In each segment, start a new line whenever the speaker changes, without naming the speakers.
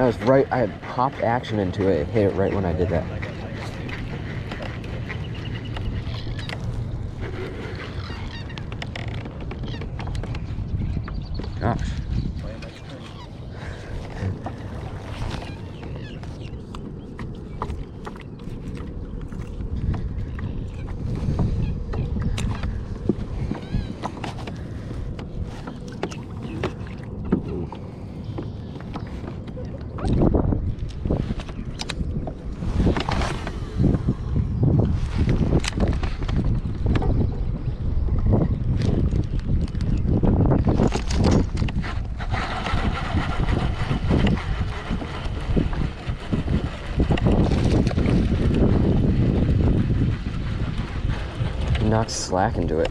I was right, I had popped action into it, hit it right when I did that. Gosh. Knocked slack into it.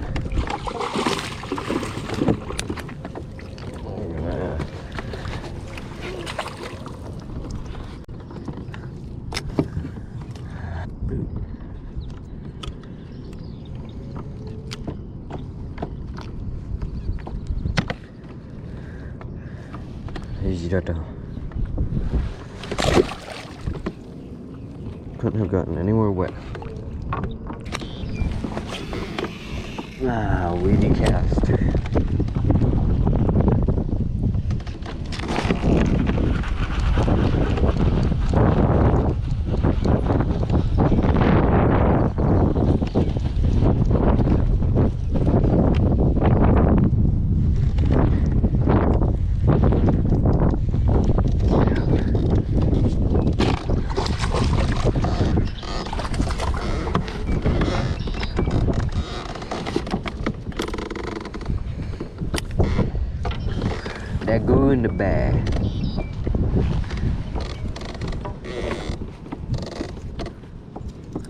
Couldn't have gotten any more wet. Ah, weedy cast. That go in the bag.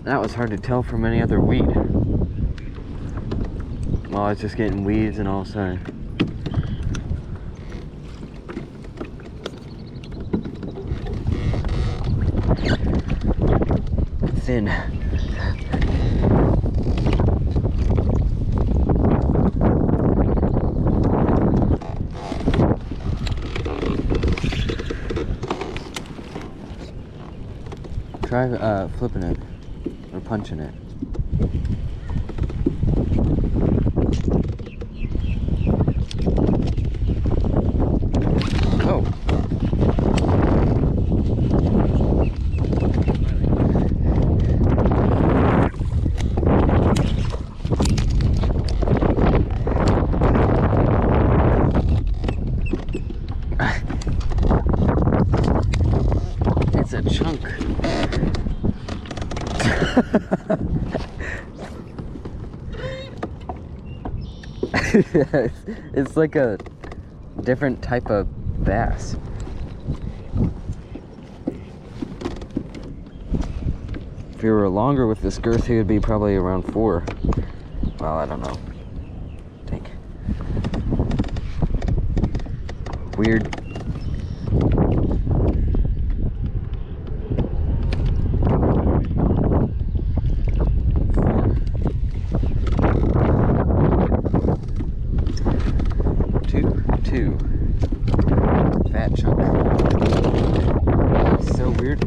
That was hard to tell from any other weed. Well, I was just getting weeds and all of a sudden. Thin. Try flipping it or punching it. Oh. It's a chunk. It's like a different type of bass. If he were longer with this girth, he would be probably around 4. Well, I don't know. I think. Weird. Fat chunk. It's so weird.